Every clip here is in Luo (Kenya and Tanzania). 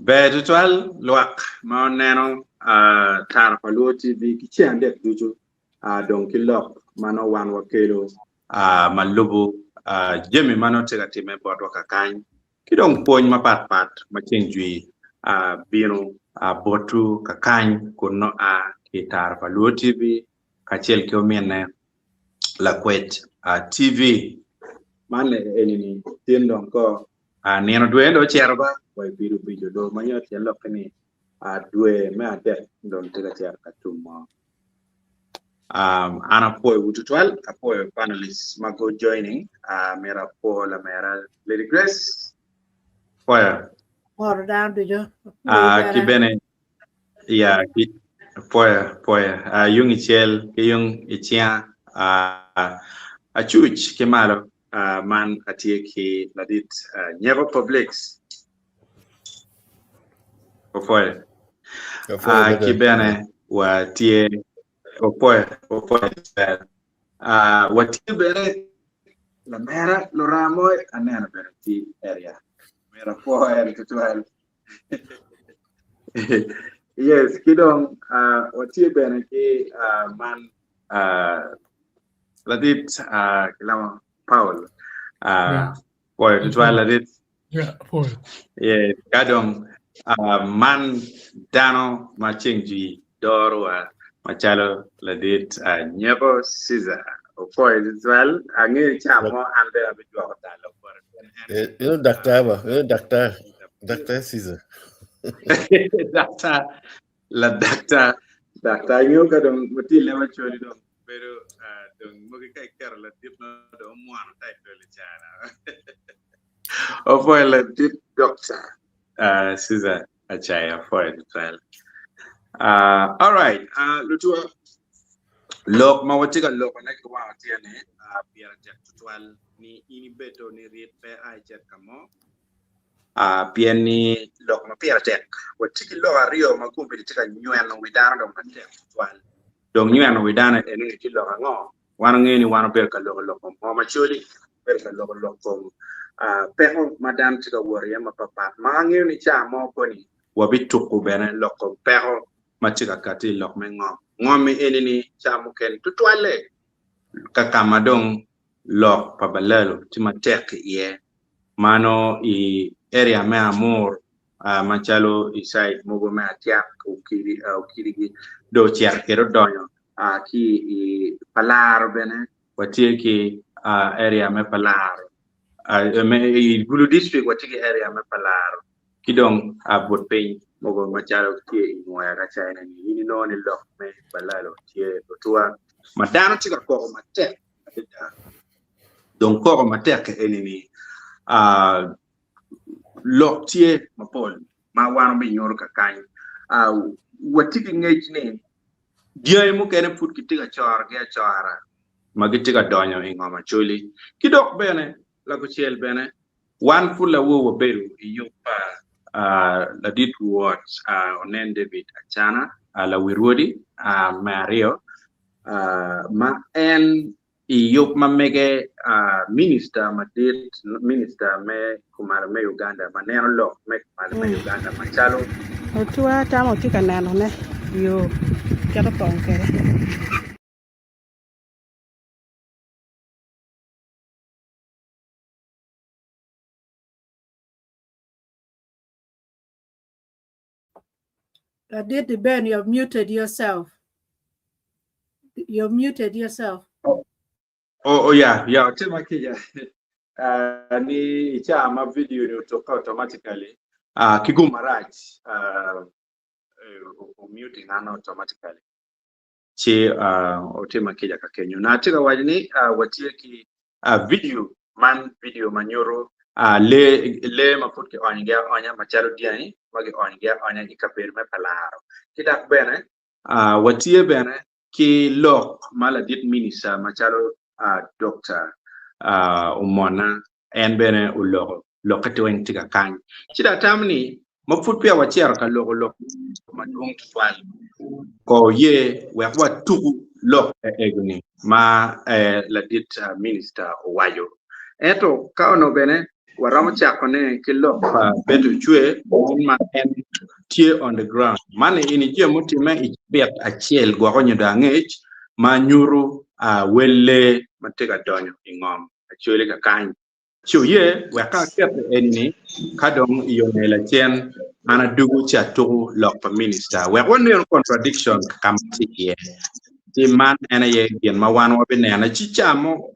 Virtual luak ma neno tar paluoti bi kichande duju don kilok mano wan wakelo malubu jemi mano tega time bod wakakany kidong pony mapat machenjui bino botu kakany kuno kitar paluoti bi kachel kiomene lakwet TV mane enini tindong ko neno duendo cherba poi biru bijo do manyo tielo kani due me ade don tega cher katumo ana poi ututwal apoy panelists mago joining mera Paul mera Lady Grace poya or down to you kibene ya poya yung ichel yung ichia achuch kemalo man atie ki ladit nyero publics opoy kibene watie opoy watie bere la mera loramoy anena bere ti area mera poya tutual yes kidong watie bere ki man ladit kilama Paul poy tutual ladit Paul kadong man dano machenji dorwa machalo ladit nyebo Caesar opoy tutual angi chamo ambe abijwa dalo Doctor Caesar Doctor nyo kadong mati lewa choli dong pero dong mogi kai kar la tip no do moano tai tole chana opoy la tip doctor Caesar achaya for the trial all right lutua lok mawatika lok na kwa tiane biara tek tual ni ini beto ni ripe ai jet kamo pieni lok ma piera tek watiki lo ario ma kumbi tika nyueno widana do matek tual dong nyueno widana eni ki lo ngo wan ngeni wan ber ka lo mo ma choli ber ka lo peho madam tika wori ma papa ma ngeni cha mo koni wabitu ku bene lo ko peho ma tika kati lo mengo ngomi eni ni cha mo ken tutwale kakamadong lo pa Balalo tima tek ye mano i area me amor machalo isai mogo me atiak ukiri do chiar kero donyo ki i palaro bene watie ki area me palaro me i Gulu district watie ki area me palaro kidong bot pay mogo machalo ki moya ka china ni no ni lo me Balalo tie tua madano tika ko matek donc ko matek enini lok tie mapol ma wano mi nyoro ka kany watiki ngej ni diay mu kene put kitiga chor ge chora magitiga donyo ingoma chuli kidok bene la ko chiel bene wan pula wo beru yupa la dit what onen David achana la wirodi Mario ma en iyop mamege minister madit minister me kumara me Uganda maneno lo me kumara me Uganda machalo otua tamo tika nano ne yo kero tonke did the Ben, you've muted yourself. You've muted yourself. Oh yeah tema kija ni chama video ni utoka automatically kiguma right muting ana automatically che otema kija ka Kenya na tika wajini watie ki video manyoro le maput ke onya macharo diani magi onya ikaper me palaro kidak bene watie bene ki lok mala dit minister macharo doctor umona en bene ulo lokati wen tika kan chida tamni maput pia wachiar ka lok madung twal ko ye wa tugu lok egni ma la dit minister wayo eto ka ono bene waram chakone kilo betu chue ma en tie on the ground mane ini je mutima bet achiel gwa nyoda ngech ma nyuru wele matega donyo ingom actually ka kan chuye weka ket enni kadong yonela chen ana dugu cha to local minister we one contradiction kamti ti man ena ye bien ma wan wa bine na chichamo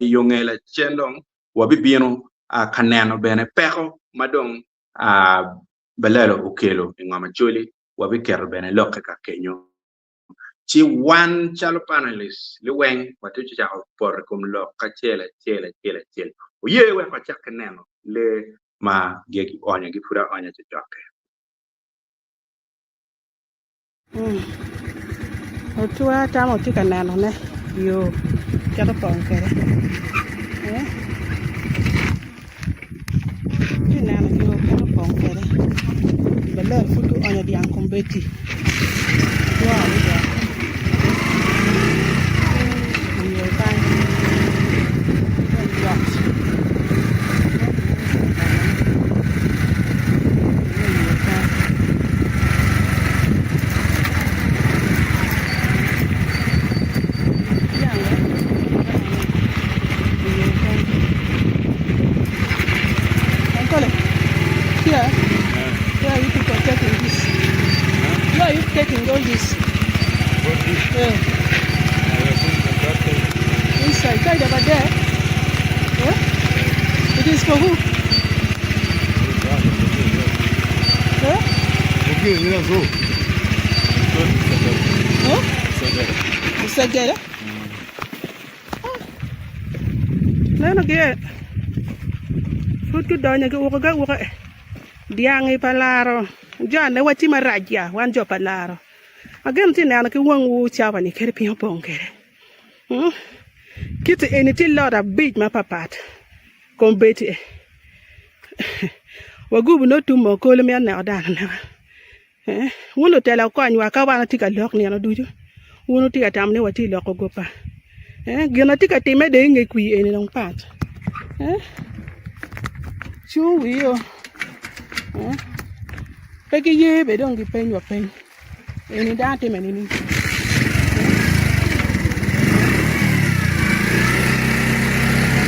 yongela chendong wa bibino kaneno bene peko madong Balalo ukelo ingama chuli wa bikero bene loke ka kenyo chi wan chalo panelist liweng watu cha por kum lo ka chele uye we ka chakaneno le ma geki onya gi pura onya choke Otua tamo tika nano ne yo kero pongkere nano yo kero pongkere Balalo futu onya di ankombeti wow yo kan taking all this. Inside, right over there. It is for who? Okay, you know so. It's a get it. No, get. Food to done. You go. Diangi palaro. John, ne wati maraja, wan jo palaro. Again, tina na ki wangu chawa ni kere piyo pongere. Kiti eniti lora big mapapat. Kombeti. Wagubu no tumo kolo mi ana odana na. Wono tela kwa nywa ka wana tika lok ni ana duju. Wono tika tam ne wati lok gopa. Gina tika time de nge kui eni long pat. Chu wiyo. Peki ye be don't give pain your pain. Any that time any.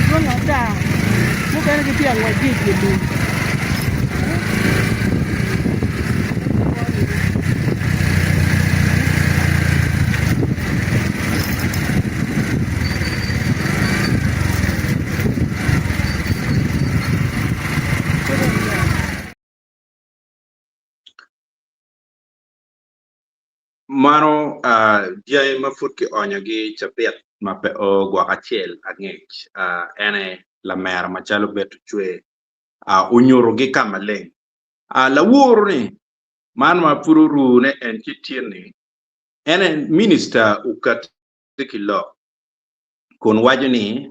Go on down. Look at the thing what did you do? Mano jay mafut ki onya gi chapet mape o guakachel angech ene la mera machalo betu chwe unyuru gi kamaleng la wuru ni man ma pururu ne en kitini ene minister ukat tikilo kon wajini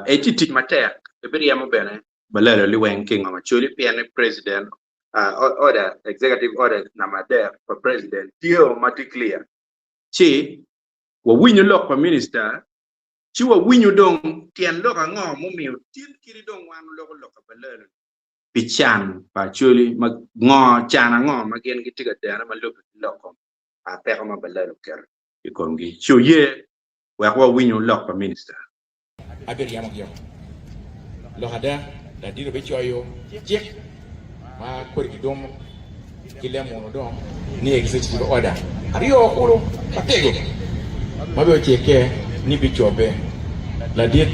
etitik matek ebiriamo bene Balalo liweng king amachuli piane president order, executive order number there for president, deal mati clear. Chi, wa winyo lock for minister, chi wa winyo dong, tian lock a ngom, mumio, tin kiri dong wan lock a Balalo. Pichan, pa chuli, ma ngo, chan a ngom, again get ticket there, ma lock a perma Balalo ker. You come gi, chu ye, wa winyo lock for minister. Aberiamo gyo. Lohada, la diro bechoyo, check. Ma kori dom kile mo dom ni executive order ariyo kulo patego mabe cheke ni bichobe la dit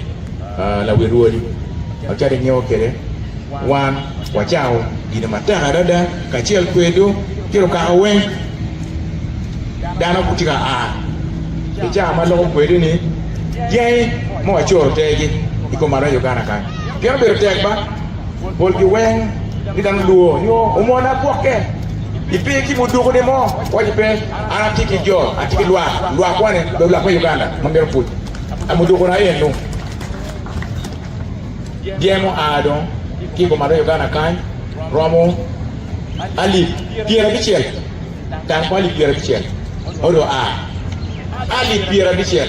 la wiruli achare nyewo kere wan wachao gina matara dada kachiel kwedo kiro ka wen dana kutika icha malo kwedo ni ye mo wachoro tege iko mara Uganda kan kero bero tegba bolgi wen Idan luo yo umona poke ipe ki mudugo de mo wajipe anatiki jo atiki lwa kwane do la kwa Uganda mambero put amudugo na yenu diemo adon ki ko maro Uganda kan romo ali piera bichel tan ko ali piera bichel odo ali piera bichel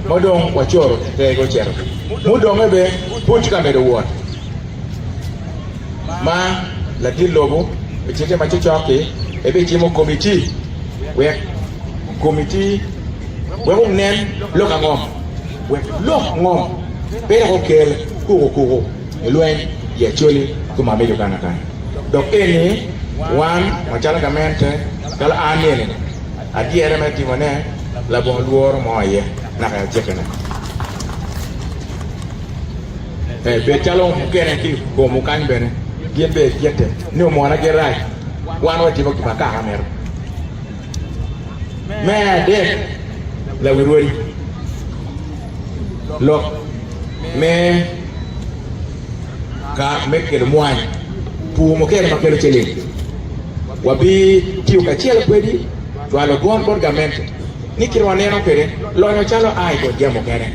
modon wachoro te go chero mudon ebe put kambe do won ma la di lobo e chete ma choke e be chimo committee we committee we nen lo ka ngom we lo ngom be ko kel ko e luen ye choli ko ma me yo kana kan donc ene wan ma chala ka mente kala anene adiere me timone la bon luor moye na ka jekena be chalo kene ki ko mu kan bene gembe jete ni mo na gerai wan wati ba ka kamer me de la wirori lo me ka mekele moan pu mo kele makele chele wabi tiu ka chele kwedi walo gon borgament ni kirwa neno kere lo no chalo ai ko jemo kene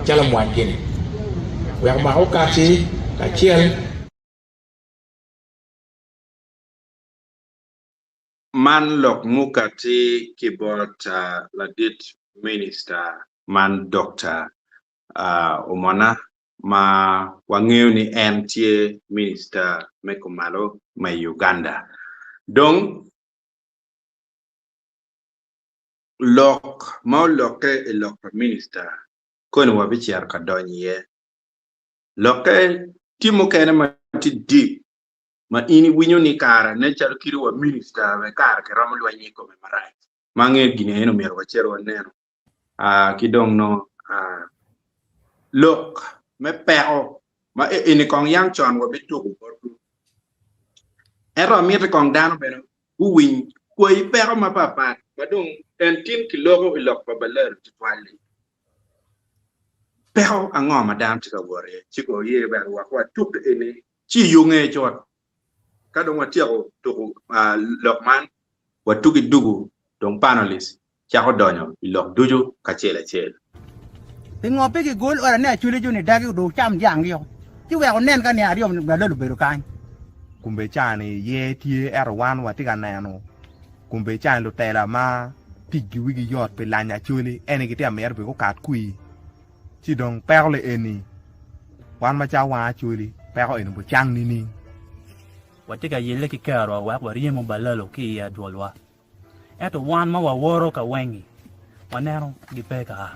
chalo moan kini we ma okati ka chele man lok mukati kibot ladit minister man doctor omona ma wang'eyo ni en tie minister mekomalo ma Uganda dong lok ma loke e lok minister kono wabichiar ka donye loke timo kene ma ti deep ma ini winyo ni kara ne chalo kiri wa minister we kara ke romo lwa nyiko me marai mange gine eno miero wachero waneno kidong no lok me peo ma ini kong yang chon wa bitu ko bordu ero mi te kong dano beno uwin ko i peo ma papa madong en tin kilogo ilok pa baler twali peo ango madam tika wore chiko ye ba wa kwa tuk ene chi yunge chot kadong watiako to lokman watugi dugu dong panelist chako donyo ilok duju kachele chele pingo pe ki gol ora ne chule juni dagi do cham jang yo ti we ko nen ka ne ariyo ba lo be ro kan kumbe chani ye tie R1 wati ka neno kumbe chani lo tela ma pigi wigi yot pe lanya chule ene ki te mer be ko kat kui chi dong perle eni wan ma cha wa chule pe ko eno bo chang ni watika yele ki karo wa wariye mo balalo ki ya dolwa eto wan ma wa woro ka wengi wanero gi peka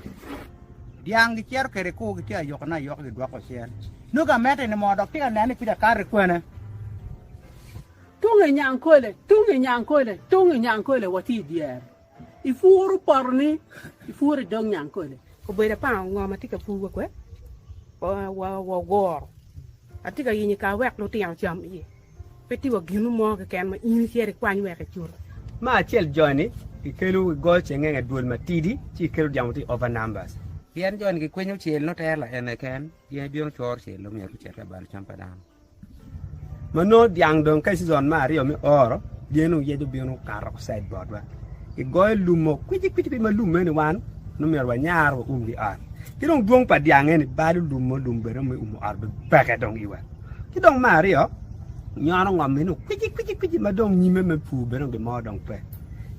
diang gi cher kere ko gi tia yok na yok gi dwa ko cher no ga mete ne mo dok ti na ni pida kar ko na tunge nyankole wati dier ifuru parni ifuru dong nyankole ko beda pa ngoma tika fu ko wa gor atika yini ka wek lo tiang cham yi peti wa ginu mo ka ken ma in siere kwany we ka chur ma chel joini ikelu go chenge dul matidi chi kelu jamuti over numbers bien jon gi kwenyo chel no tela ene ken ye bion chor chel lo mi ku cheta bal champa dan mano diang don kai season ma rio mi oro dienu ye do bionu karo side board wa i go lumo kwiji ma lumo ne wan no mer wa nyar wa umri an ti dong duong pa diang ne ba lumo lumbere mi umu arbe baka dong iwa ti dong ma rio nyaro ngom minu kwiji ma dong nyime me pu berong de mo dong pe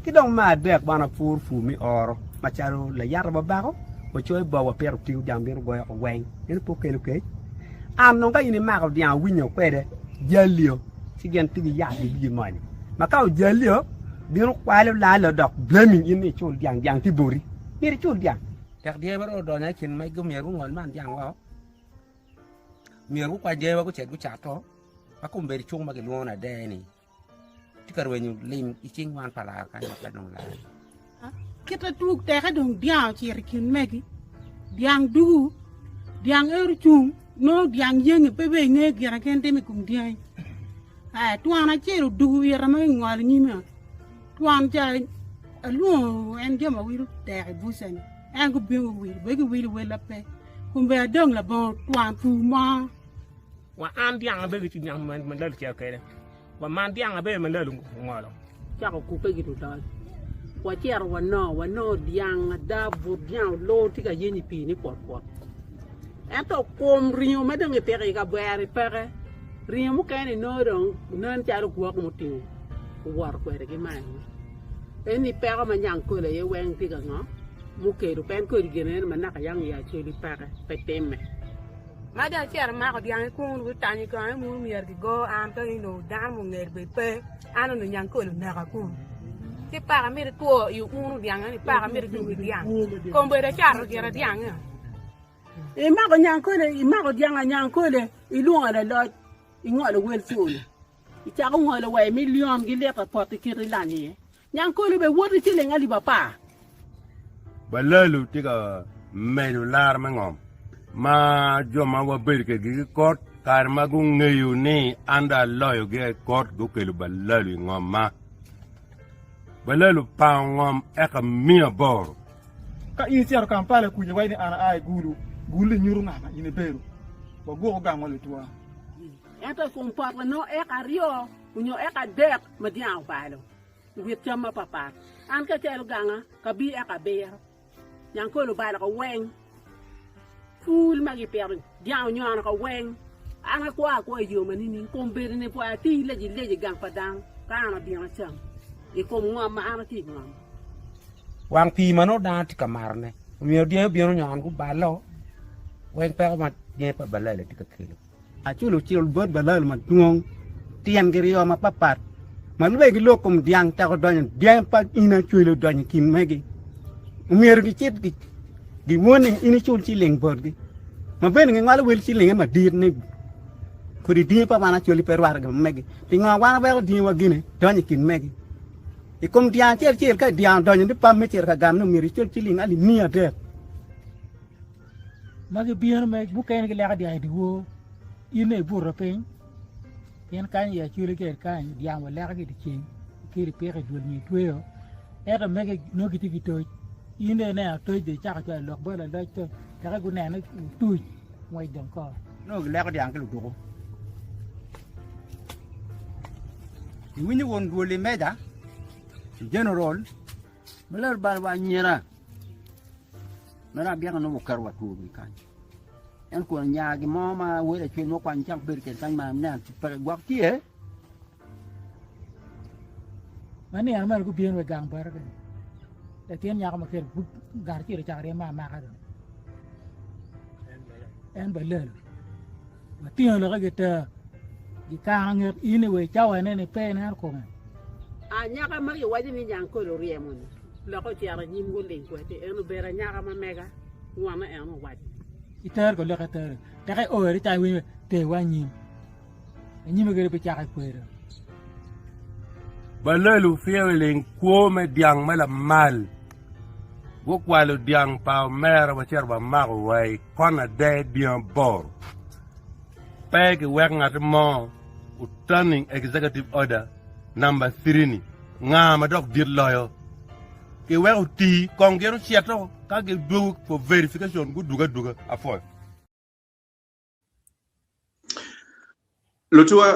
ki dong ma dek bana pur fu mi oro ma charo la yar ba ba ko o choy bo wa per tiu jam bir go ko wen ni po ke ke am non ga ini ma ko dia winyo kwede jalio si gen tigi ya bi mani ma ka jalio bir kwale la la dok blaming ini chul diang ti bori ni chul diang tak dia baro do na kin mai gum yeru ngol man diang wa miru kwa je wa ku chet ku chato aku mberi chung magi luona deni tikar wenyu lim iching wan pala kan ba dong la kita tuk te ka dong diang chir kin megi diang du diang chung no diang yeng pe be nge gira ken te mi kum diang tuana chero du yera ma ngol ni ma tuan ja alu en jama wiru te busen en go bi wiru we la pe kumbe dong la bon tuan fu ma wa an diang be ti nyam man dal che kede wa man diang be man dal ngolo cha ko ku pe gitu da wa cher wa no diang da bu diang lo ti ka yeni pi ni pot eto kom rio ma dang e pere ka bere pere rio mu ka ni no dong nan cha ro ko mo ti war ko re ki ma eni pere ma nyang ko le ye wen ti ka ngo mu ke ru pen ko di gene ma na ka yang ya che di pere pe teme ma da cer ma ko diang kun wu tani ko mu mier gi go am to no dan mu nger be pe ano no nyang ko na ka kun ti pa mi to yu unu diang ni pa mi du diang ko mbe da char gi ra diang e ma ko nyang ko le i ma ko diang nyang ko le i lu ala lo i ngo le wel fu i cha ko ngo le wa million gi le ka pot ki ri la ni nyang ko le be wo ti le ngali ba pa Balalo tiga medular mangom ma joma wa berke gi kot kar magung ngeyu ni anda loyo ge kot go kelu balalo ngom ma balalo pa ngom eka mia bor ka in tiar kampala ku ni wayni ana ay gulu nyuru na ine beru ba go ga ngol tuwa enta ko pa no e ka rio kunyo e ka dek ma diang palo wi chama papa an ka telo ganga ka bi e ka ber nyang ko lo bala ko weng ful magi per diang nyana ko weng ana ko yo manini ko ber ne po ati leji gang padang ka ana bi na cham e ko ngwa ma ana ti ngwa wang pi mano da ti kamar ne mi dia bi no nyan ku balo wen pe ma dia pa balalo ti ka kilo a chulo chil bot balal ma tuong tian gi rio ma papat ma lu gi lokum diang ta ko don diang pa ina chulo don kin megi mier gi chit gi morning ini chul chi leng bot gi ma ben ngi ngala wel chi leng ma dir ne ko di dia pa mana chuli per war ga megi ti nga wana ba di wa gine don kin megi e kom diang chel ka diang don ni pa me cher ka gam no mier chul chi leng ali nia de magi biar me bukan ke lega dia di wo ine burra pen ken kan ya chule ke kan dia wa lega di chen ke ri pe dul ni tuyo era mege no giti gito ine na to de cha ka lok bo la to ka gu na na tu ngoi dong ko no lega diang ke lu do ni wini won dole meda general melar bal wa nyera mera biang no kar wa tu kan en ko nyaagi mama wele chul mo kwan chang ber ke kan ma na per gwak ti e mani an mar ku bien we gang bar de tien nya ma ker gar ti cha re ma ka en balal ma tien lo ga ta di ka hanger ine we cha wa ne pe na ko a nya ka mar yo wa ni nyang ko lo riemo ni lo ko ti ara nyim go len ko te en bera nya ka ma mega wa ma en wa itar ko le ka tar ta kai o ri ta wi te wa nyim nyim ga re pe cha ka ko re balalo feeling ko me diang mala mal go kwalo diang pa mera wa cher ba ma wai kona de diang bor peg wek ngat mo turning executive order number 3 ni nga ma dok dir loyo ke we uti kongero chiato ka ge do for verification go duga afo Lotua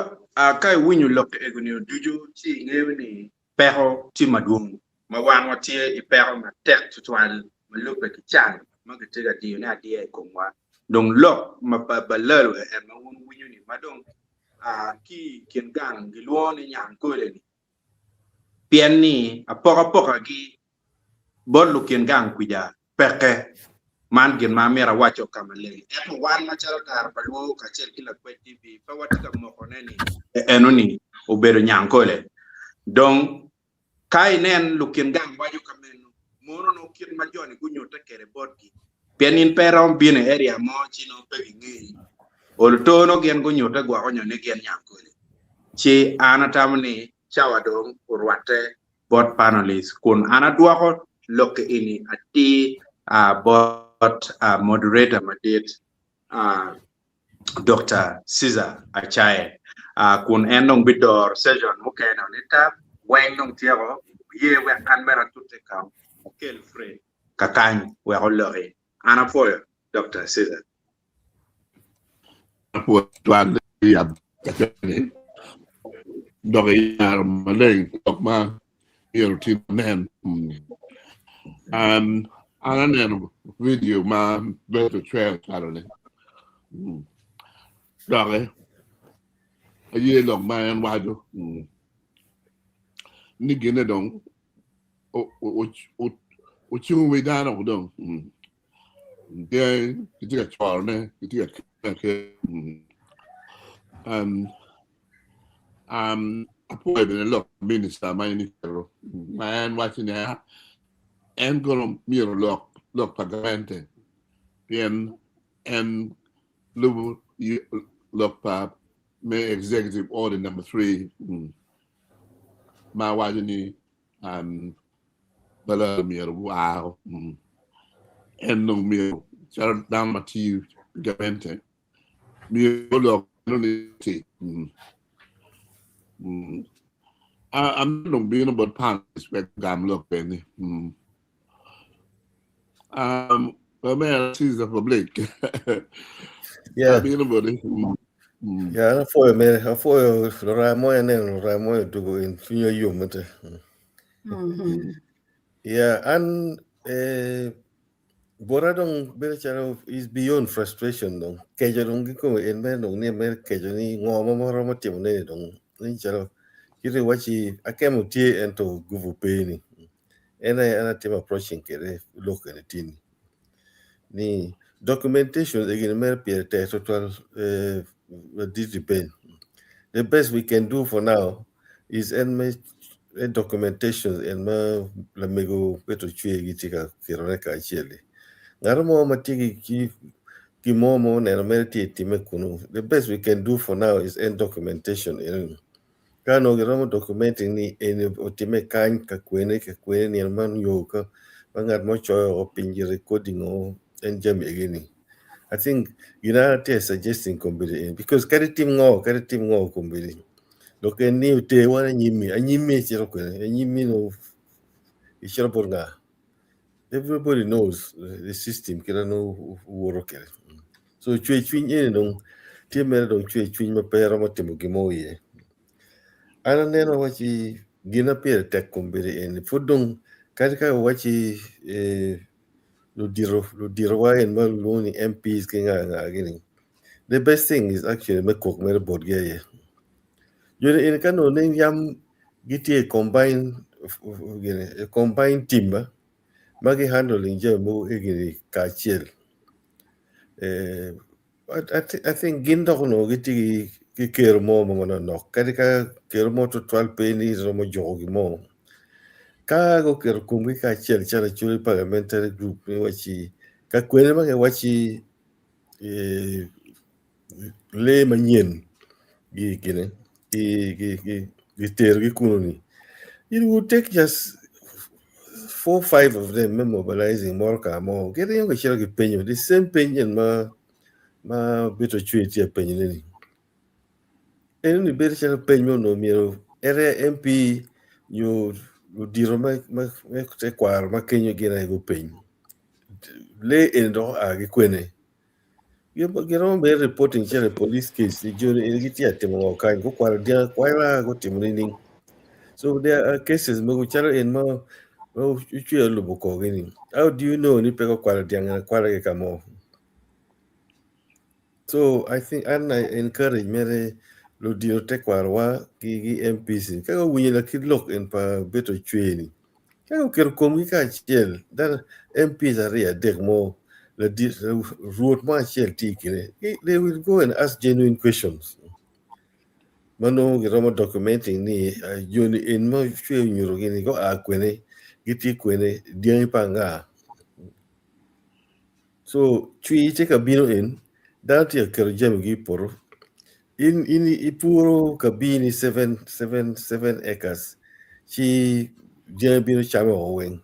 kai winyu lok eguni duju ti ngewe ni pero ti madum ma wan watie I pero ma tek tutwal ma lok be kichan ma gitega di na di e komwa dong lok ma balalo e ma won winyu ni madong ki kin gang giluo ni nyang ko le ni pien ni apora gi bod lu kin gang kuja peke man gen ma mera wacho kama lele eto wan ma chalo tar palu ka chel kila kwe tv pa watika mo koneni enoni obero nyankole donc kai nen lu kin gang wajo kameno mono no kin ma joni gunyo ta kere bodgi penin perom bine area mo chino pegi ngi ol tono gen gunyo ta gwa onyo ne gen nyankole chi ana tamni chawa dong urwate bot panelist kun ana duako loke ini ati bot moderator madit Dr. Caesar Achaye kun enong bidor session mukena nita weng nong tiago ye we canbera tutte kam kel free kakany we holore ana foyo Dr. Caesar po twag ya doge yar maleng tok ma yer tin nen nen video ma better trail karone doge aye lok ma en wado ni gene dong o chung we dana dong Yeah, you get charne, you get um I put it in a look minister my man watching there and gonna mirror look pagamente. Then and look may executive order number 3. My watching Balalo wow. And no meal. Shout down my tea, Gavente. Me look, I'm not being about pants, but I'm looking. Man, sees the public. Yeah. I'm being about it. Yeah, I feel Ramo and then Ramo to go in your human. Yeah, and Boradong Beracharo is beyond frustration. Dong. Kajarong Giko in men on near Mer Kajani, Ngomoromatim Nedong, Nincharo. Kiri Wachi, I came with tea and to Guvu Penny. And I team approaching Kere, look at it in. Ni documentation again, Mer Pierre total depend. The best we can do for now is documentation and la mego beto chue gitika kironeka achele. Naramo matiki ki momo na meriti time kuno. The best we can do for now is end documentation. Kano giramo documenting ni ene otime kan ka kwene ni man yoka bangat mo choyo o pinji recording o en jam egini. I think United is suggesting combine because kari team ngo combine. Look at new day one and yimi no ishaburga. Everybody knows the system, kira no work. So chui chin in no timber don't chui my pair of Timokimo ye. I don't know what he gina peer tech combine and foodung Karika wachi Ludirwa and Maloney MPs king again. The best thing is actually make cook mere board gay. You in kano name yam get a combined timber, magi handling jamu egini kachel. I think gindo no giti kero mo mona no kadika kero mo to 12 pennies romo jogi mo. Ka kero kumbi kachel chala churi parliamentary group ni wachi ka kwene magi wachi le manyen gi kine gi ter gi kunoni. It would take just 4 5 of them mobilizing more more. Get the younger shall get penny. The same penny and ma bit of treat your penny. And the better shall penny no mere area MP you diro make require ma kenyo gina go penny. Lay in do agi quene. You get on be reporting share police case. The jury in get at them or kind go quite go timing. So there are cases Moguchara in Mo. Oh, how do you know ni peko quality and quality kamo? So I think and I encourage Mary Ludio Tekwarwa Gigi MPC. Kago winnie la kid look in pa better training. Kago kerkomika chiel. Then MPs are here deg more the road man chiel tiki. They will go and ask genuine questions. Mano giramo documenting ni yoni in mo chwe nyurogini go kwene giti kwene diani panga. So chui take a bino in that ya kerjam gi poro in ipuro kabini 7 acres. She jam bino chama owing.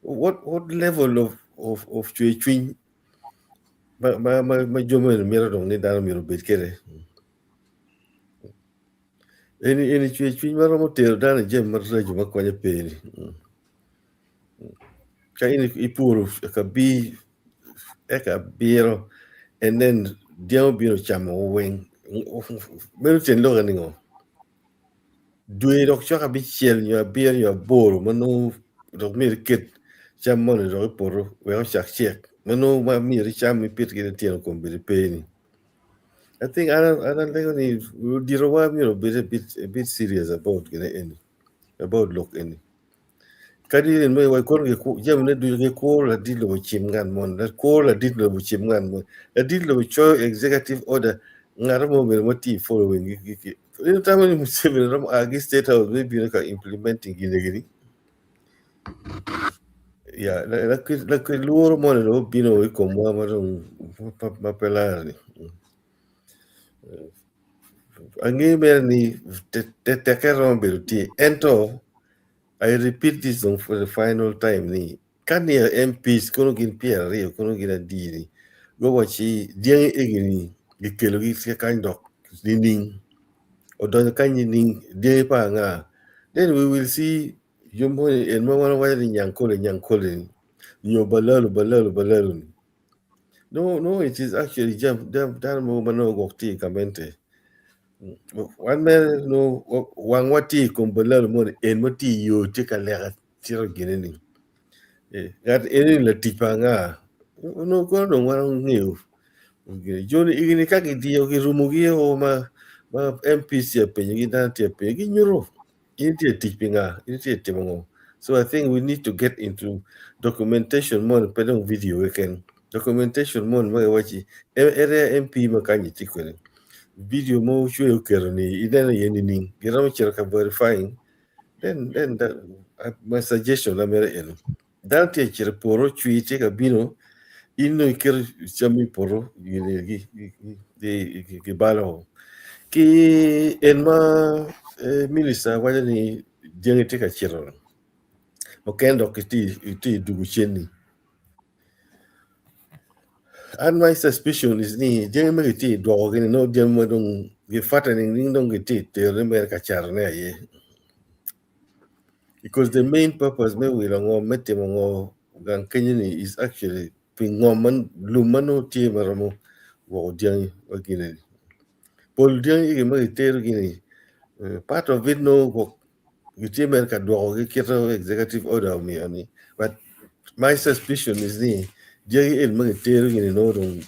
What level of chui ma jomo miro dong ni dano miro betkere. Any chui maro mo tero dano jam marrajo makwanya peni. Kaini ipuro kabi eka biro and then diao biro chama owing. Mero chen lo ganingo. Dwe dok chaka bi chiel yo beer yo bor mano dok mir kit cham mon do por we chak chek mano ma mir cham mi pit ki tien ko bi pe ni. I think I don't think ni diro wa mi a bit serious about gonna any about look any kadi ren mai wai kon ge ko jam ne du ge ko la di lo chim ngan mon la ko la di lo chim ngan mon la di lo cho executive order ngara mo be moti following gi in time ni musebe ram agi state house be bi ka implementing gi ya la que luoro mo lo bino e con mo ma pelare ni angi mer ni te kero ti ento I repeat this for the final time ni kan ya MPs kono gin pier rio kono gin diri go wachi dien egini gi kelo gi se kan dok dinding o don kan dinding de pa nga then we will see yumbo en mo wana wa nyankole yo balalo no it is actually jam mo mano gokti kamente one man no wang wati kon balalo mo en moti yo tika lega tiro gineni gat eni la tipanga no ko no wan ngiu joni igini kaki dio ki rumugi o ma MPC pe ngi dan te pe gi nyuro inti tipinga inti timongo. So I think we need to get into documentation more pedong video again. Documentation more ma wachi area MP makanyi tikwere. Video mo shwe kerni idana yenini giram cherka verifying then that my suggestion la mere eno. Dan te chere poro chui te ka bino ino ker chami poro gi balo ki enma minister wale ni jenge te ka chero okendo kiti dugu cheni. And my suspicion is ni jenge me kiti dog ni no jenge dong ge fattening ning dong kiti te rember ka charne ye. Because the main purpose me we longo mete mongo gan kenyini is actually pingoman lumano tie maramo wo jenge wagine. Pol jenge ge me kiti gini part of it no go kiti mer ka dog ge kito executive order me ani but my suspicion is ni jegi el mga tero gini no dong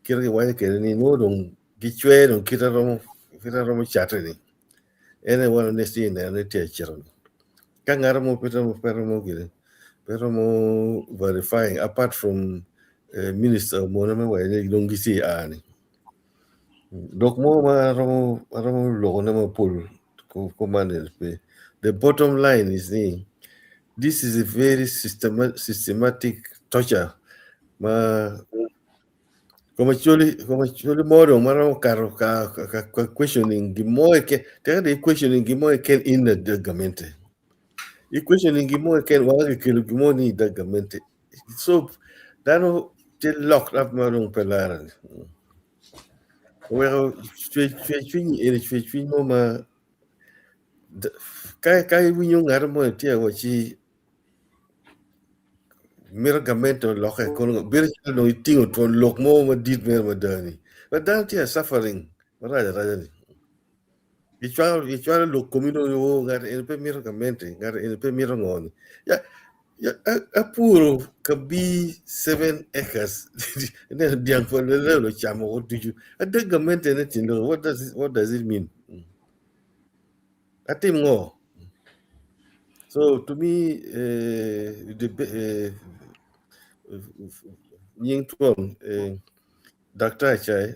kira ke wanya kere ni no dong gichwe dong kita romo chate ni ene wana nesti ina ane tia chiro ni ka ngara mo pero mo gini pero mo verifying apart from minister mo na me wanya dong gisi ani dok mo ma romo logo na mo pul ko manel pe the bottom line is ni this is a very systematic torture ma como chuli moro maro caro ka questioning gimo ke te de questioning gimo ke in the government e questioning gimo ke wa ke gimo ni the government so dano te lock up maro pelara well chwe mo ma kai winyo ngar mo te wa chi miragamento loke kono bir no itingo ton lok mo ma dit mer ma dani but dan tia suffering raja ni ichwa lok komino yo ngar en pe miragamento ngar en pe mirangon ya apuro kabi 7 acres ne diang for the lo chamo o tuju adagamente ne tindo what does it mean atim ngo so to me nying tuom Dr. Achai,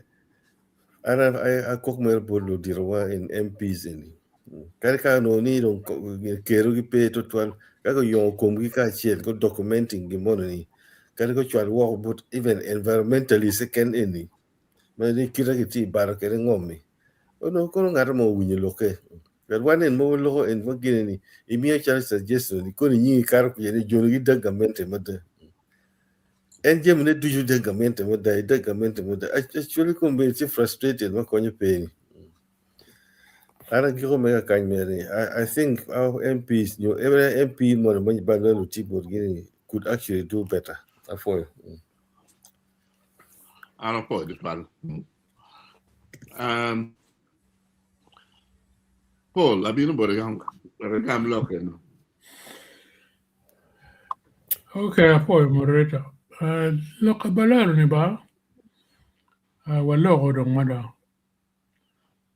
ana I cook mer bolu dirwa in MPs in. Karika no ni don keru gi pe to twal kako yo kom gi ka chiel go documenting gi money. Kariko chwal work but even environmentally second any. Ma ni kira gi ti bar kere ngomi. Ono kono ngara mo winyo loke. But one in mo lo en wagini ni imi chal suggestion ko ni nyi kar ku yene jonu gi dagamente made. En jem ne duju dagamente mode actually come be frustrated ma konyo pe I think our MPs every MP more money Balalo could actually do better for I don't know this one. Paul, I've been about a young looking. Okay, poi moderator. Look, Balalo ni ba? Walogo dong mada.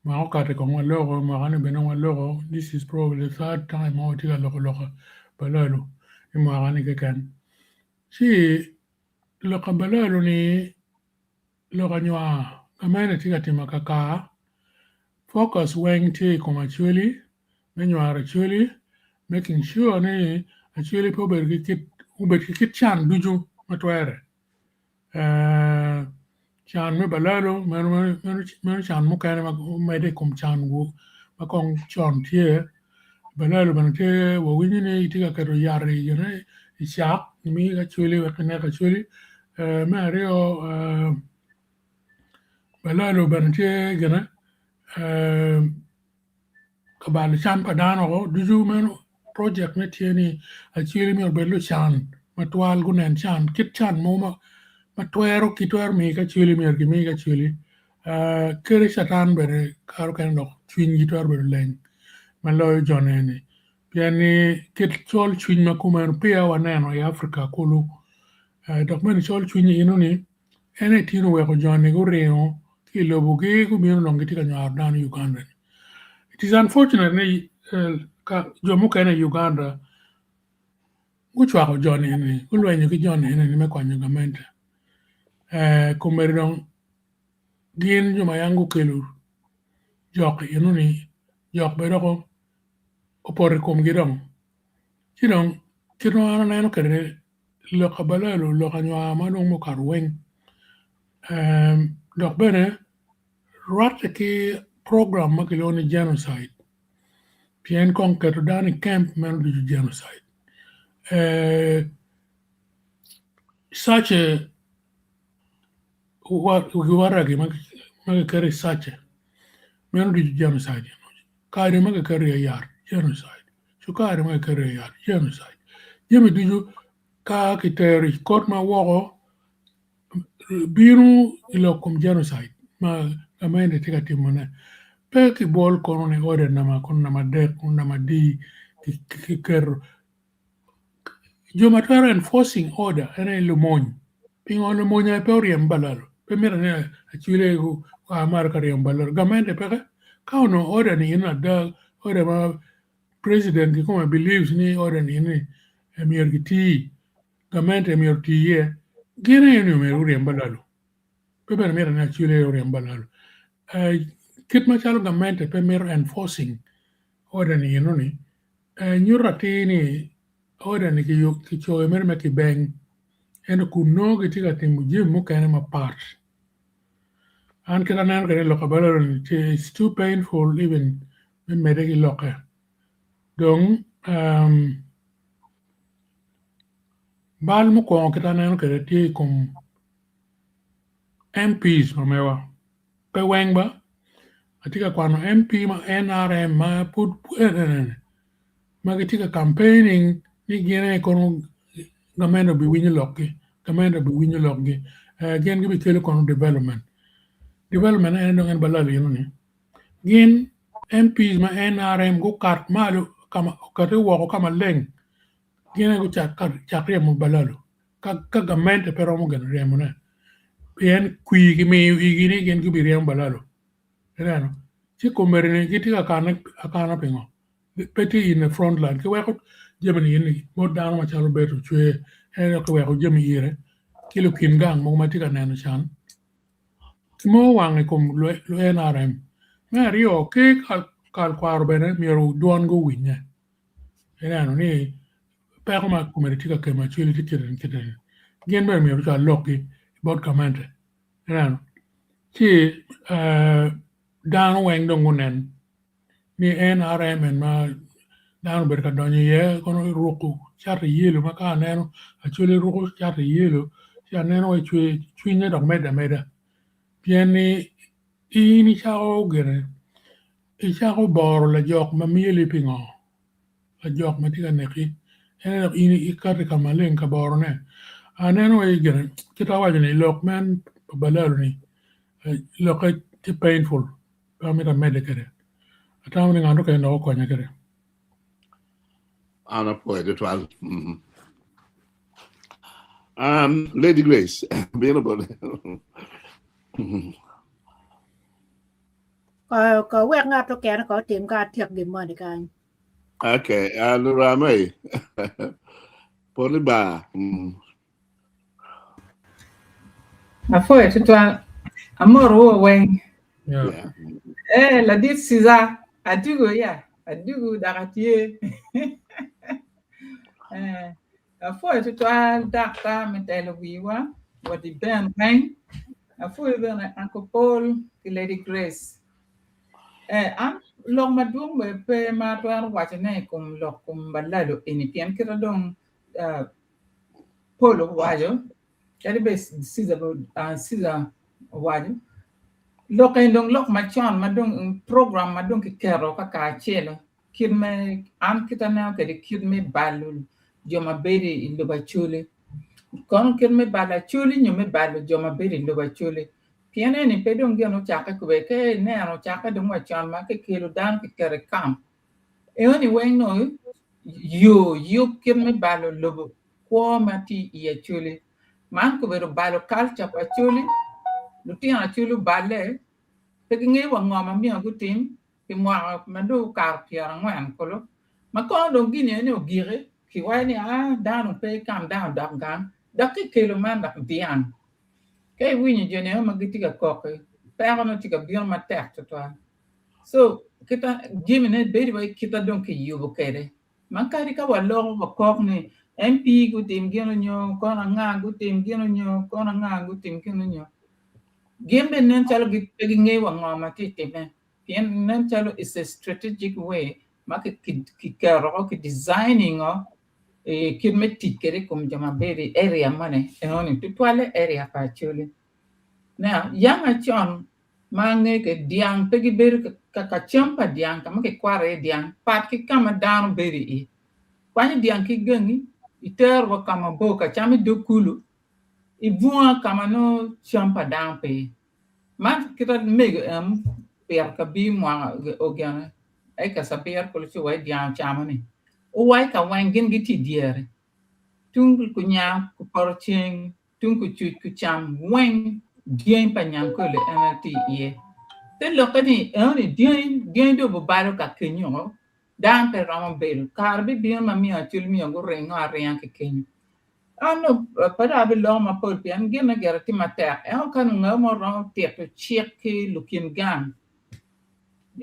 Maokate kong walogo, makane benong walogo. This is probably the third time I take a logo. Balalo imwagani kekan si loka balalo ni loka nywa kamene tika tima kaka focus weng ti actually menywar actually making sure ni actually po ber kit chan duju matwere chan me balalo men chan mo kane mede kum chan wo makong chon tie balalo banate wo winyi ne tika kero yare yone ishak mi actually wakane actually Mario Balalo banate gana kabal chan padano go duju men project ne tieni actually mi belu chan matwal gunen chan kit chan mo matwero kitwer mi ka chuli mi ki mi ka chuli kere satan bere karo kan no twin gitwer bere leng maloyo jonene piani kit chol twin makumer pia waneno ya Afrika kulu dok men chol twin ino ni ene tino weko jone go reo ki lobo ge go mino longi tika nyar down Uganda. It is unfortunate ne ka jomu kene Uganda guchwako jone ne gulwenyo ki jone ne me kwanyo gamente kumeridong gin joma yangu kelu jok inu ni jok bedo ko opore kum gidong kidong kino ana neno kere loka balalo loka nywa manong mo karweng dok bene rat ki program makiloni genocide pien kong keto dani camp men du genocide such a waragi makikere such a men du genocide kari makikere yar genocide sukari makikere yar genocide jemi duju ka kiteri kot ma woko biru ilokum genocide ma kamende tika timone pe ki bol kono ni ode nama kun nama dek kun nama di ki ker joma tara enforcing order ene lumony pingo lumony pe oriem balalo pe mira ne achile ku amar kariem balalo gamende pe ka ono order ni ina da order ma president ki kuma believes ni order ni ni emir giti gamende emir tiye gene ene emir oriem balalo pe mira ne achile oriem balalo kit machalo gamende pe mira enforcing order ni ino ni nyurati ni order ni ki choe mer me ki beng eno kuno ki tika timu jim mo kane ma part an kita nan kare loka balalo ni it's too painful even when me ki loka dong bal mo ko kita nan kare ti kum MPs mamewa pe weng ba atika kwano MP ma NRM ma put magitika campaigning ni gene kono gamendo bi winyo lokki gamendo bi winyo lokki gen gibi kele kono development ene dongen balalo yino ni gin MPs ma NRM go kat malu kama kate woko kama leng gene go chak remo balalo ka gamente pero mo gen remo ne yen kui gi me igini gen gibi remo balalo reno ci komerine gitika akana pingo peti in the front line ke weko jemani yini mo dano ma chalo beto chwe ene ke weko jemi ire kilo kin gang mo matika neno chan mo wange kom lo NRM me rio ke kal kwaro bene miero duan go winya ene no ni pe ko ma kumeritika ke ma chili tikeren kiten gen be miero cha loki bot kamante ene no ci dano weng dongunen ni NRM en ma dano berka donyo ye kono ruku charte yelo maka neno achule ruku charte yelo cha neno we chwinye dok meda pieni ini chao gere ichako boro la jok ma mieli pingo la jok ma tika neki ene dok ini ikate kamaleng ka boro ne neno we gere kita wajane lok men balalo ni lok ti painful pamita meda kere atamni ngando kaya ndoko konya kere Ana poi det var. Lady Grace, bene bole. Có quét ngáp cho kẻ nó có tìm ca thiệt điểm mà đi cái Okay, Rame. Poliba. Afoe tutwa amoro wen. Yeah. La dit siza adugo ya adugo dagatie. Afoe tutwa dakta metelo wiwa wadi ben wen. Afoe ben Uncle Paul ki Lady Grace. An long madung be pe ma twar wachane kum lok kum balalo ini pian kira dong Polo wajo. Kadi be siza wajo. Lok endong lok machon madong program madong ki kero ka chelo kirme an kita na kadi kirme balu joma beri in loba chule kon kirme bala chule nyome balu joma beri in loba chule piane ni pedong geno chaka kube ke ne ano chaka dong machon ma ke kelo dan ki kere kam e oni wen no yo kirme balu lobo kwa mati iya chule man kubero balu culture pa chule lutina chulu bale Pekingi wa ngoma mi agutim, ki mwa mando kar piara ngwan kolo. Ma ko do gine ne ogire, ki wani down pe calm down dam gan. Daki kilo man dak dian. Kay wini jene ma gitiga koke. Pero no tiga bion ma tek to. So kita gimene beri wa kita don ki yubo kere. Man kari ka wa lo ba kok ni MP gutim gino nyo, kona nga gutim gino nyo, kona nga gutim gino nyo. Game nen chalo gipegi wa ngoma titime. Pien nen chalo is a strategic way. Maki ki designing kid me tikere kum jama beri area money. Enoni tutwale area pa chuli. Now, yang achon mange ke diang pegi beri ka champa diang kama ke kware diang pat ki kama down beri i. Kwani diang ki gengi iter wa kama boka chami dokulu. Ibua kama no champa down pe. Man kita meg per ka bi mo ogana ai ka sa per ko ci way diam chamani o way ka wan gen giti diere tung ku nya ku porching tung ku chu ku cham wen dien pa nyam ko le nti ye te lo ka ni dien do bo baro ka kenyo dan per ram bel kar bi bi ma mi a chul mi ngo re ngo are yan ke kenyo ano para be lo ma pol pian gena gerati mata e on kan ngamo ron te to check looking gang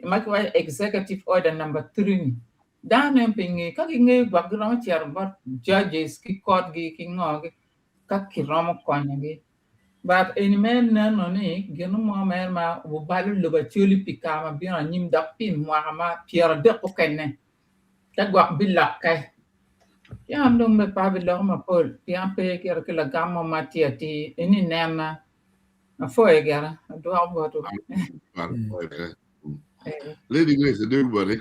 ma ko executive order number 3 dan en pingi ka ki nge background chair but judges ki court gi ki ngog ka ki rom ko ngi but en men na no ni genu mo mer ma bu balu lo ba chuli pikama bi na nyim dak pin mo ma pierre de ko kenne ta gwa bilak kai ya am dong me pa bi lo ma pol ya pe ki ar ki la gamma matiati ini nena a fo e gara do abo to Lady Grace, do buddy.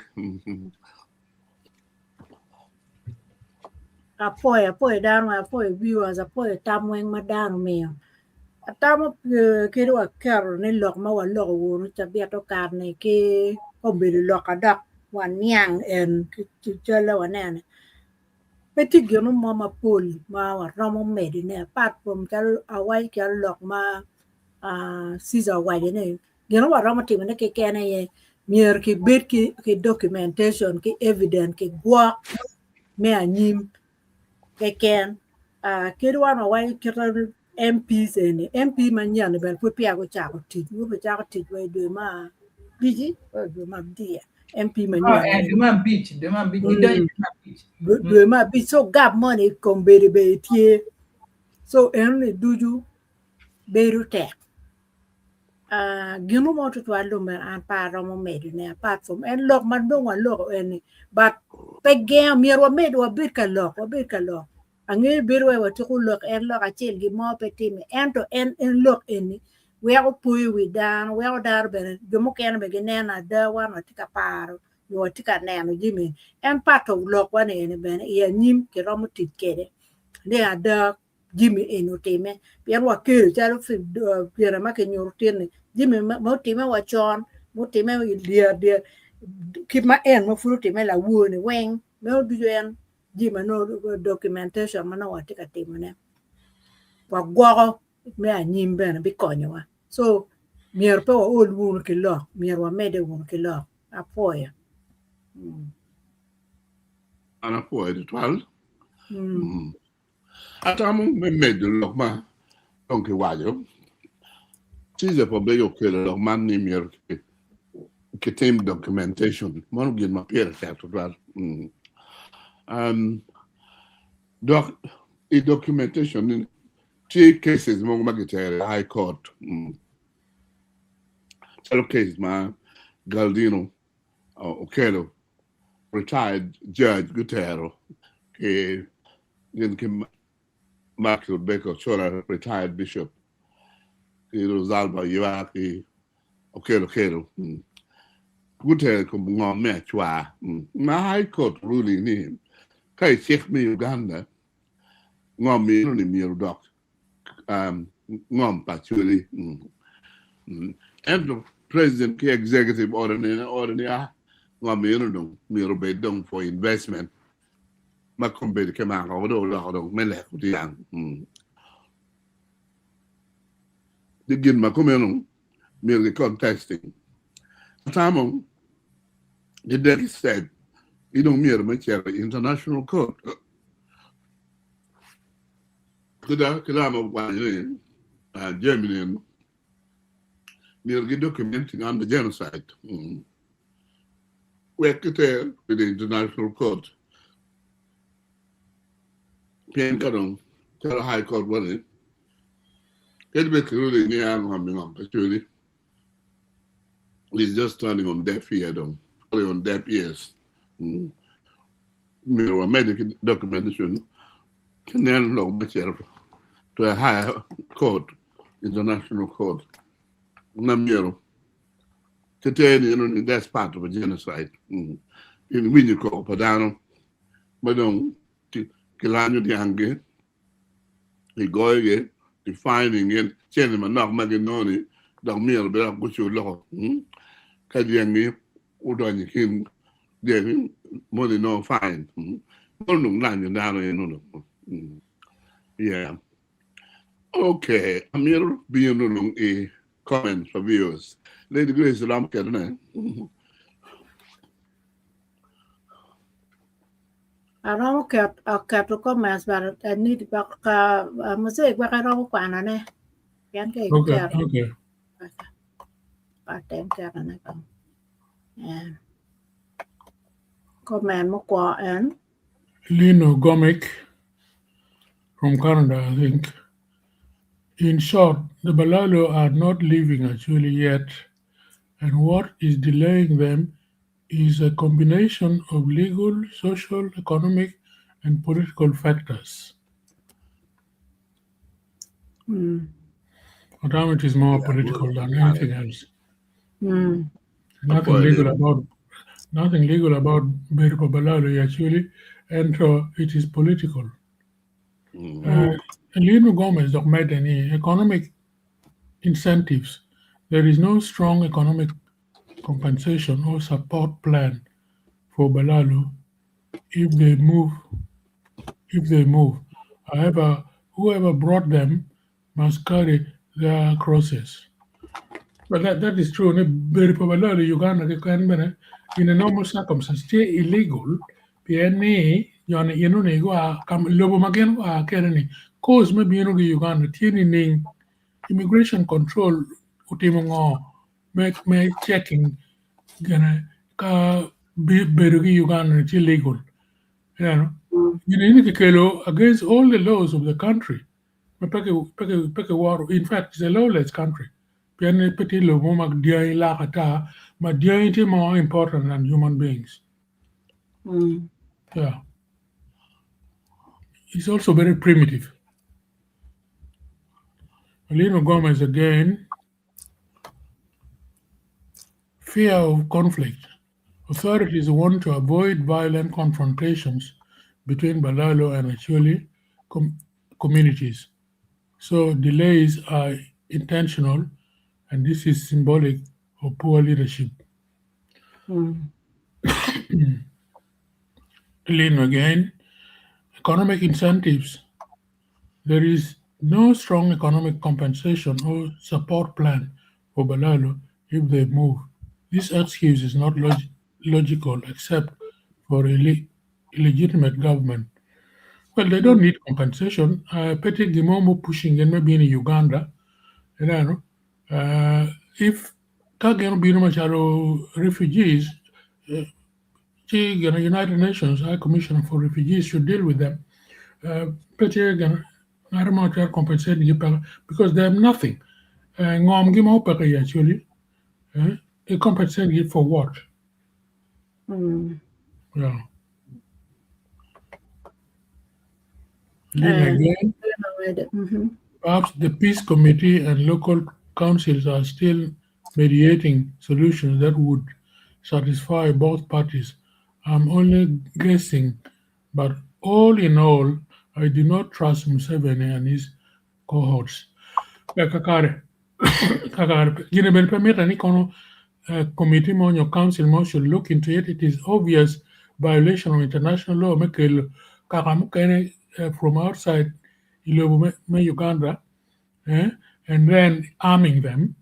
Apoio dar apoio viewers apoio tamweng madano mio atamo ke ro karo ne lok ma wa lok wo ta bia to kar ne ke ko be lok adak wan yang en ki chala wanane peti gyono mama pol ma wa romo medi ne pat from kal awai kal lok ma siza wai ne gyono wa romo tim ne ke kene ye mier ki bet ki documentation ki evidence ki gwa me anyim keken kirwan awai kiran MPs and MP manyan ben pu pia go cha go ti go cha go ti we do ma biji do ma dia MP manyan do ma beach do ma beach do ma beach so gap money come be tie so en duju beru te gino mo to allo mer an pa romo medu ne apart from en lok man do wan lok en but pe ge mi ro medu wa bit ka lok ange beru wa to lok en lok achel gi mo pe tim en to en lok en we go pui we dan we go dar be jomo ken be genena da wan wa tika paro yo tika neno jimi en part of lok wan en ben ye nyim ke romo tit kede de ada jimi eno teme pian wa ke chalo fi pian ma ke nyor tiene jimi mo time wa chon mo time dia keep my end mo furu time la wone wen mo du yen jimi no documentation mana wa tika teme ne wa gwo me anyim ben bi konyo wa so mier pe wa ol won ke lo mier wa mede won ke lo apoya ana po de twal Mm. atamu me medo lokma donc wajo tize po be yo kele lokman ni mier ke tem documentation mon gin ma pier ta twal doc documentation in 3 cases mo magitere high court Tell case ma Galdino Okelo retired judge Gutero ke Mark Baker Chola retired bishop ke Rosalba Yaki Okelo Gutero ko ngom me chwa na high court ruling ni kai check me Uganda ngom mi ni mi doc ngom actually and the president ki executive order ni ngom mi ro be dong for investment ma kombe ke ma ko do la do mele ko ti yang digin ma ko menu mi ro contesting tamo the day said you don't mi ro international court kada ma wa ni Germany mi ro documenting on the genocide we could tell with the international court Pen Kadong, tell High Court what it. Get back to the near actually. He's just turning on deaf ear, on deaf ears. Medical documentation can then look better to a higher court, international court. Namiro. To tell you, that's part of a genocide. In Winnico, Padano, but Kilanyo di Ange, the Goye, defining it, Chenima not Maginoni, Damir Bella Guchu Law, Kadiangi, Udani King, Devin, more than no fine. Yeah. Okay, Amir being a comment for viewers. Lady Grace Lamkerne. I don't care to comments, but I need back mosaic back around Quanane. Can get care. Okay. I think care and I come. Yeah. Comment Mokwa and Lino Gomek from Canada, I think. In short, the Balalo are not leaving actually yet, and what is delaying them is a combination of legal, social, economic, and political factors. It is more political than anything else. Nothing legal about Beripo Balalo actually, and it is political. Lino Gomez have made any economic incentives. There is no strong economic compensation or support plan for Balalo if they move. However, whoever brought them must carry their crosses. But that is true. Balalo, Uganda, in a normal circumstance, still illegal. PNA, lobo magen kerani. Cause maybe Uganda, tieni immigration control utimongo make checking gana ka berugi Uganda it's illegal. You need to against all the laws of the country. In fact, it's a lawless country. Petit lobo mag diay lakata, but diay is more important than human beings. Yeah. It's also very primitive. Lino Gomez again. Fear of conflict. Authorities want to avoid violent confrontations between Balalo and Acoli communities. So delays are intentional, and this is symbolic of poor leadership. Lynn again, economic incentives. There is no strong economic compensation or support plan for Balalo if they move. This excuse is not logical except for illegitimate government. Well, they don't need compensation. Petty Gimomo pushing and maybe in Uganda, you know, if Kagan Birumacharo refugees, United Nations High Commissioner for Refugees should deal with them. Petty again, not much compensate because they have nothing. Ngom Gimo Paka actually, they compensate it for what? Yeah. Then again, perhaps the peace committee and local councils are still mediating solutions that would satisfy both parties. I'm only guessing, but all in all, I do not trust Museveni and his cohorts. Kakare, Gine Ben permit any committee on your council mo should look into it. It is obvious violation of international law. From outside Uganda, and then arming them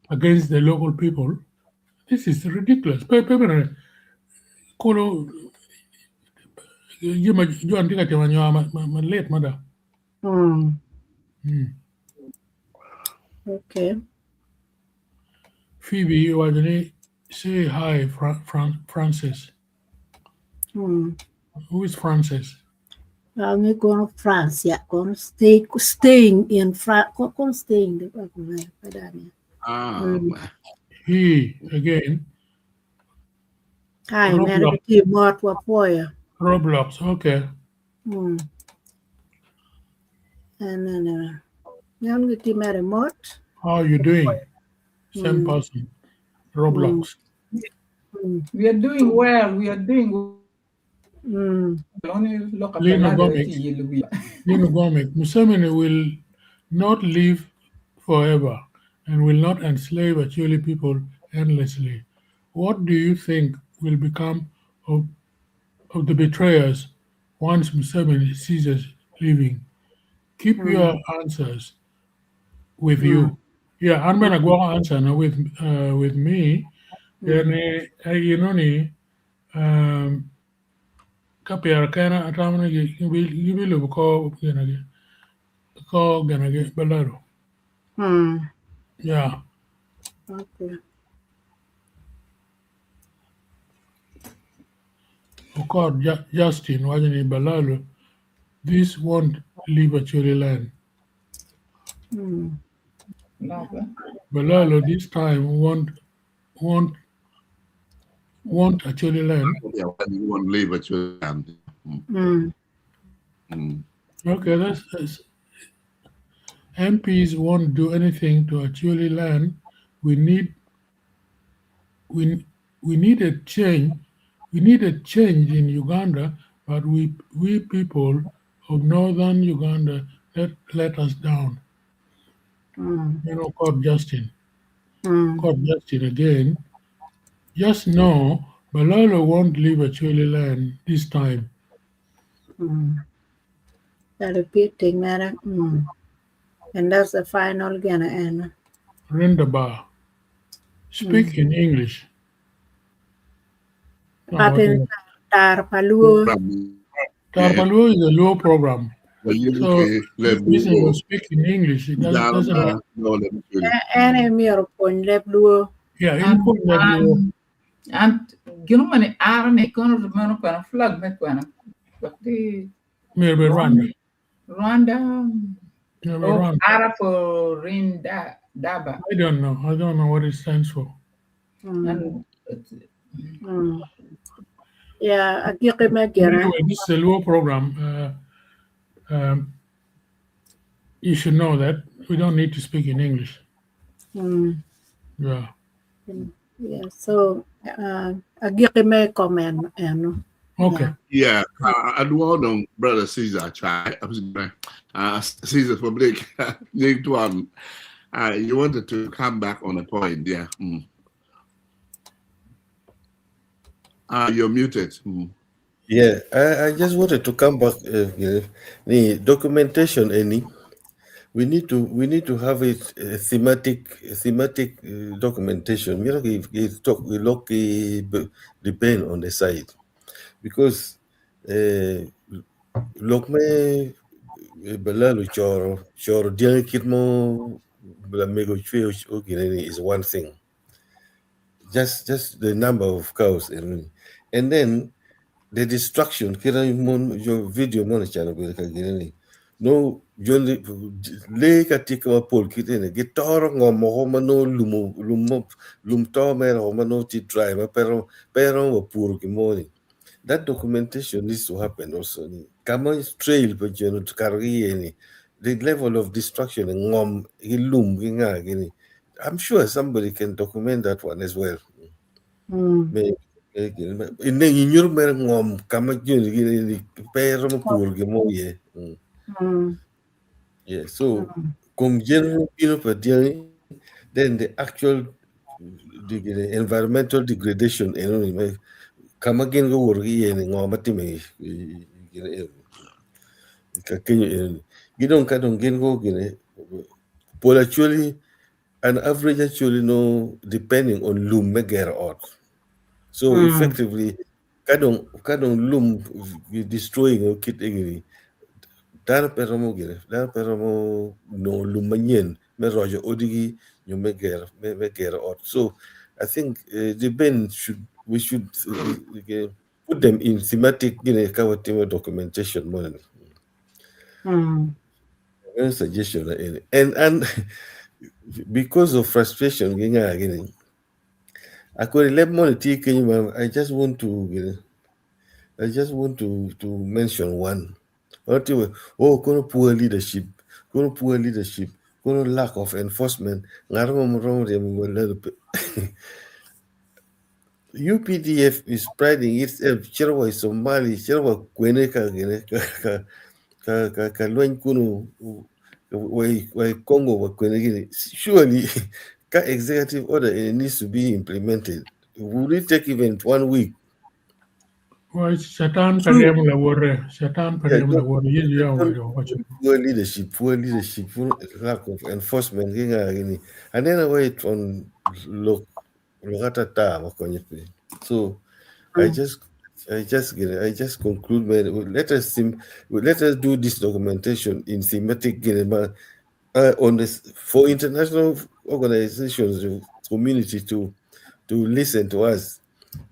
against the local people. This is ridiculous. Late mother. Okay. Phoebe, you are the say hi, Francis. Who is Francis? I'm going to France. Yeah, going to staying in France. Going staying. He again. Hi, man. Roblox. Okay. And then, young remote. How are you doing? Same person. Roblox. We are doing well. We are doing Lino Gomek, Museveni will not live forever and will not enslave Acholi people endlessly. What do you think will become of the betrayers once Museveni ceases living? Keep your answers with you. Yeah, I'm gonna go answer now with me. Kapiara kana atamana yibilu ko ganage Balalo. Yeah. Okay. God, Justin, Wajani Balalo, this won't leave Acoli Land. Balalo this time won't Acoli Land. Yeah, you won't leave Acoli Land. Okay, that's MPs won't do anything to Acoli Land. We need a change. We need a change in Uganda, but we people of northern Uganda let us down. God Justin. God Justin again. Just know Balalo won't leave Acoli Land this time. That repeating matter. And that's the final gonna end. Rendabar. Speak in English. Tarpaluo. Tarpaluo is a low program. So this person will speak in English. It doesn't matter. Yeah, and you know when Aaron economic flag me Rwanda. Ara for Daba. I don't know what it stands for. Yeah, anyway, this is a low program. You should know that we don't need to speak in English. Yeah. Yeah. So, I give me comment. Okay. Yeah. I do brother Caesar try. Caesar for Blake. You wanted to come back on a point, yeah. You're muted. Yeah, I just wanted to come back. The documentation, we need to have a thematic documentation. We look depend on the side. because look me Balalo choro dia kitmo bla mego chwe is one thing. Just the number of cows and then the destruction kira your video monitor no jolly le katika mapol kitene gitoro ngomo homa no lum to mero homa no ti try ma pero pur kimoni. That documentation needs to happen also. Kama trail but to carry any the level of destruction and ngom ilum ginga gini. I'm sure somebody can document that one as well. Maybe in your ngom kama gini pero pur gimoye. Yeah, so come general then the actual the environmental degradation kama gen go worgi yen ngomati me gidon kadon gen go gine Paul actually an average actually no depending on loom meger out. So effectively kadon loom destroying or kit egini dana peramo no loom manyen me rojo odigi you meger out. So I think the Ben we should put them in thematic documentation more. Suggestion and because of frustration I could let money I just want to mention one. Poor leadership, lack of enforcement. UPDF is priding itself Chirwa Somali, Chirwa Kweneka Congo surely executive order needs to be implemented. Would it take even 1 week? Well, Satan Kadem la wore, Satan Kadem la wore, poor leadership, lack of enforcement, and then I wait on so I just conclude. Let us do this documentation in thematic on this for international organizations, community to listen to us.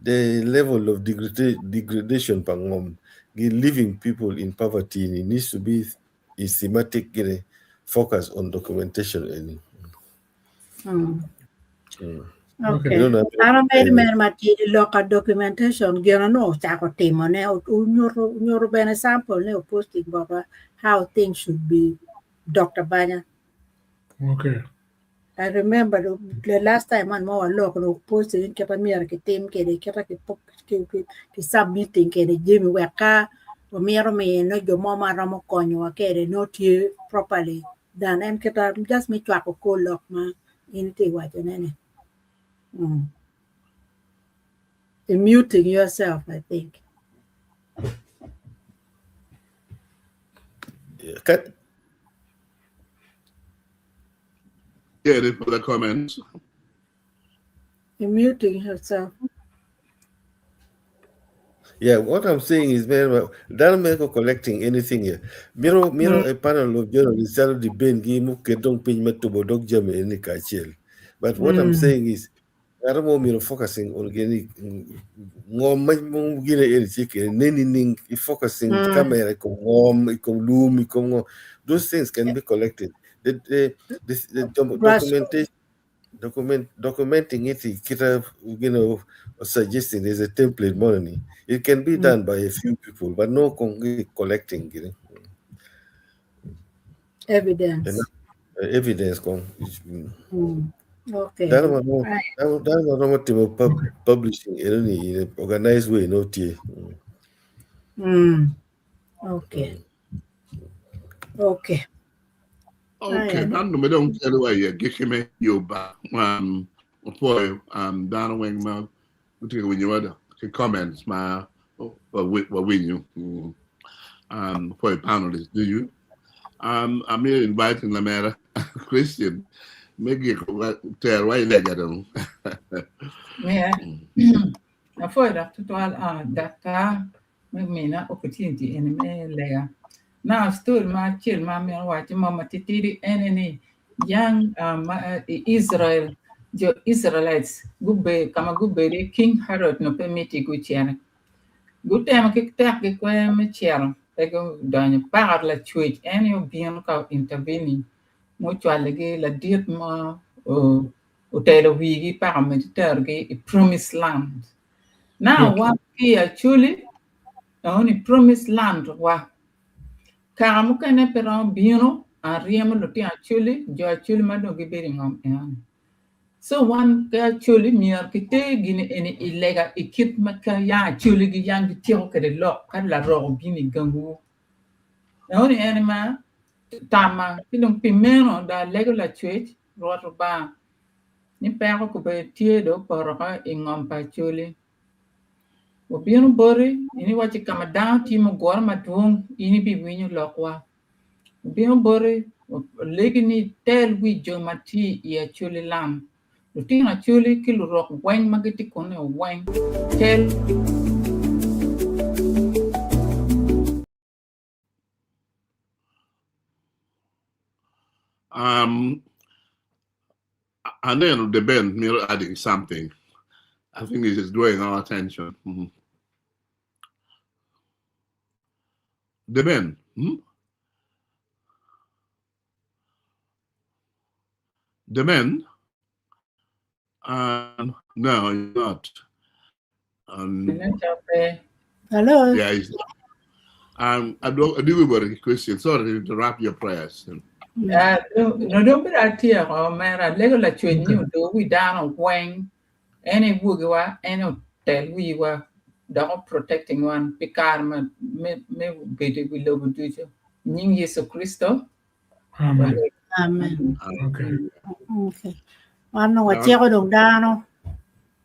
The level of degradation, leaving people in poverty, it needs to be a thematic focus on documentation. Okay. Ara mer mati local documentation gina no chako timo ne unyoro bene sample ne posting baba how things should be Dr. Banya. Okay. I remember the last time man mo look no posted in kepa mir ke team ke de kepa ke sub meeting ke de Jimmy weka o miro me no jo mo mara mo konyo ke de not here properly then en kepa just me chako ko lock ma in te wa nene. Muting yourself, I think. Yeah, for the comments. You're muting yourself. Yeah, what I'm saying is, man, don't make collecting anything here. Miro a panel of journalists tell the Ben Gimu Kedong Pin Metobodog Jam any Kachel. But what I'm saying is, I don't want focusing on getting more focusing camera, those things can be collected. The documenting it, suggesting there's a template money. It can be done by a few people, but no collecting. Evidence. Evidence. Okay. That's what publishing in an organized way, not here. Okay. Okay. Okay, dan me don't tell you get me you back for down when my when you other comments my what win you for panelists do you I'm here inviting the matter Christian make it tell why they get them Yeah. na foi da total daka me na opportunity in me lega now stood ma chill ma me wa ti mama titiri eneni young Israel jo Israelites gubbe kama gubbe de King Herod no permiti guchiana gutem ke tak ke kwa me chiel e go danya par la chuit en yo bien ka interveni mo chwale ge la diet ma o tele wigi par mediter ge promised land now Okay. what he actually only promised land wa kamu kene pero bieno a riemo lo ti actually jo actually ma do ge beri ngam en so one ka actually mier ki te gini eni illegal ikit maka ya actually gi yang ti ko de lo ka la ro bini gangu only enema tama kilung pimeno da legal church ro ba ni pero ko be tie do poro ka ingam pa actually o bieno bori ini wachi kama down ti mo gor ma dung ini bi winyo lokwa bieno bori legini tel wi jo mati ya actually lam lutin actually kilu rock wang magiti kone wang tel And then the band mirror adding something. I think it is drawing our attention. The band. The men. No, it's not. Hello. Yeah. I do a question. Sorry to interrupt your prayers. no don't be at here or man lego la chwe ni do we down on wang any wugiwa any tel we were the protecting one pikar me bede we love do you ning yesu kristo Amen. Amen. Okay. Okay. Ano wa cheko dong dano.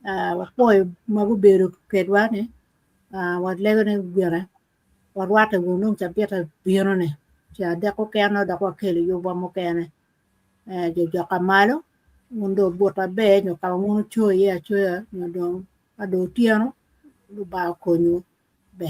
Wa poi magu beru kedwa ne. Wa lego ne biara. Wa wata gunung chapiata biara ne. Cha dako keno dako kele yuba mo kene. Jo kamalo. Mundo bota be nyo kama munu choye nyo dong ado tiano. Lu ba konyo be.